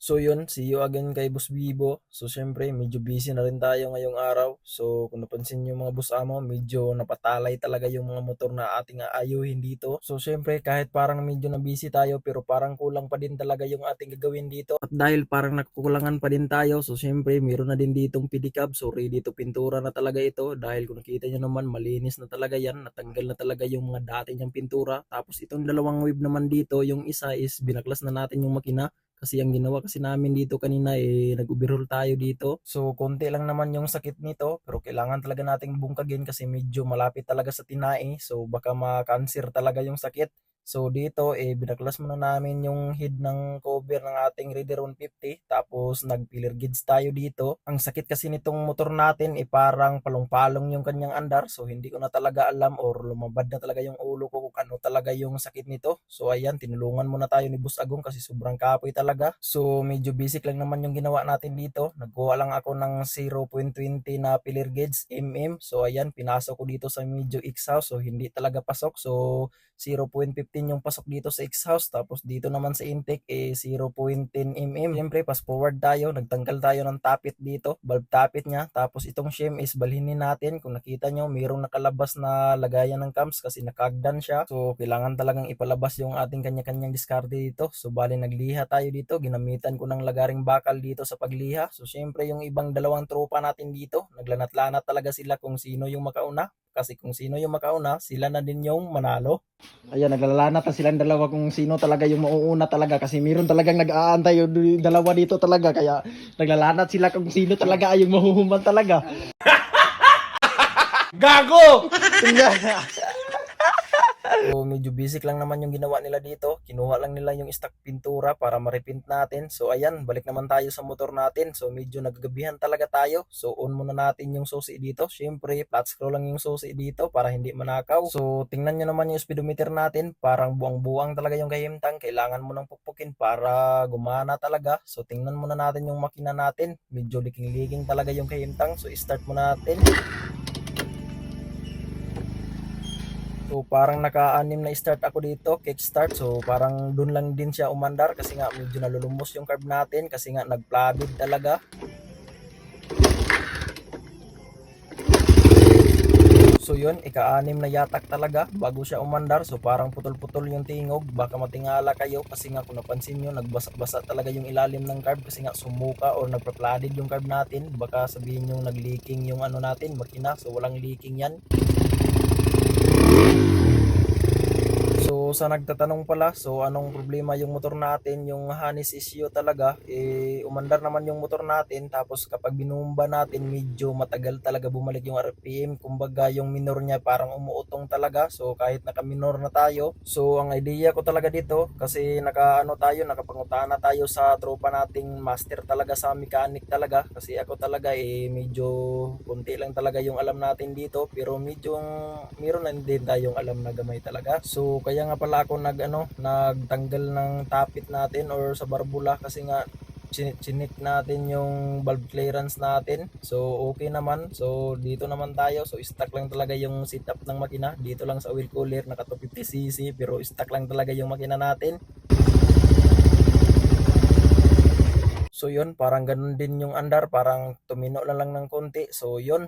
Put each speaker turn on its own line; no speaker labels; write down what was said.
So yun, see you again kay Boss Vivo. So syempre, medyo busy na rin tayo ngayong araw. So kung napansin niyo mga boss amo, medyo napatalay talaga yung mga motor na ating aayuhin dito. So syempre, kahit parang medyo na busy tayo, pero parang kulang pa din talaga yung ating gagawin dito. At dahil parang nakukulangan pa din tayo, so syempre, meron na din ditong pedicab. So ready to pintura na talaga ito. Dahil kung nakita niyo naman, malinis na talaga yan. Natanggal na talaga yung mga dati niyang pintura. Tapos itong dalawang wave naman dito, yung isa is binaklas na natin yung makina. Kasi ang ginawa kasi namin dito kanina nag-overhaul tayo dito. So konti lang naman yung sakit nito, pero kailangan talaga nating bungkagin kasi medyo malapit talaga sa tinai. So baka ma-cancer talaga yung sakit. So dito binaklas muna namin yung head ng cover ng ating Raider 150, tapos nag-filler gauge tayo dito. Ang sakit kasi nitong motor natin parang palong-palong yung kanyang andar, so hindi ko na talaga alam or lumabad na talaga yung ulo ko kung ano talaga yung sakit nito. So ayan, tinulungan muna tayo ni Boss Agong kasi sobrang kapoy talaga. So medyo basic lang naman yung ginawa natin dito. Nagkuha lang ako ng 0.20 na filler gauge So ayan, pinasok ko dito sa medyo exhaust, so hindi talaga pasok. So 0.15 yung pasok dito sa exhaust, tapos dito naman sa intake 0.10 Siyempre fast forward tayo, nagtanggal tayo ng tapit dito, valve tapit niya. Tapos itong shim is balhinin natin. Kung nakita nyo, mayroong nakalabas na lagayan ng cams kasi nakagdan siya. So kailangan talagang ipalabas yung ating kanya-kanyang diskarte dito. So bali nagliha tayo dito, ginamitan ko ng lagaring bakal dito sa pagliha. So siyempre yung ibang dalawang tropa natin dito, naglanat-lanat talaga sila kung sino yung makauna. Kasi kung sino yung makauna, sila na din yung manalo. Ayan, naglalanat na silang dalawa kung sino talaga yung mauuna talaga kasi meron talagang nag-aantay yung dalawa dito talaga, kaya naglalanat sila kung sino talaga yung mahuhuman talaga.
Gago!
So medyo basic lang naman yung ginawa nila dito. Kinuha lang nila yung stock pintura para ma-repaint natin. So ayan, balik naman tayo sa motor natin. So medyo nagagabihan talaga tayo. So on muna natin yung susi dito. Syempre, flat screw lang yung susi dito para hindi manakaw. So tingnan nyo naman yung speedometer natin. Parang buwang-buwang talaga yung kahimtang. Kailangan mo nang pukpukin para gumana talaga. So tingnan muna natin yung makina natin. Medyo liking-liking talaga yung kahimtang. So start muna natin. So parang naka-anim na start ako dito, kick start. So parang dun lang din siya umandar kasi nga medyo nalulumos yung carb natin kasi nga nag-flooded talaga. So yun, ika-anim na yatak talaga bago siya umandar. So parang putol-putol yung tingog, baka matingala kayo kasi nga kung napansin nyo, nagbasa-basa talaga yung ilalim ng carb kasi nga sumuka or nagpa-flooded yung carb natin. Baka sabihin nyo nag-leaking yung ano natin, makina. So walang leaking yan. So sa nagtatanong pala, so anong problema yung motor natin, yung harness issue talaga, umandar naman yung motor natin, tapos kapag binumba natin, medyo matagal talaga bumalik yung RPM, kumbaga yung minor niya parang umuutong talaga. So kahit naka-minor na tayo, so ang idea ko talaga dito, kasi nakapangutana tayo sa tropa nating master talaga sa mechanic talaga, kasi ako talaga medyo konti lang talaga yung alam natin dito, pero medyo meron na din tayong alam na gamay talaga. So kaya nga pala ako nagtanggal ng tapit natin or sa barbula kasi nga chinik natin yung valve clearance natin. So okay naman. So dito naman tayo. So stock lang talaga yung setup ng makina. Dito lang sa oil cooler, naka 250cc, pero stock lang talaga yung makina natin. So yun, parang ganun din yung andar, parang tumino lang ng konti. So yun,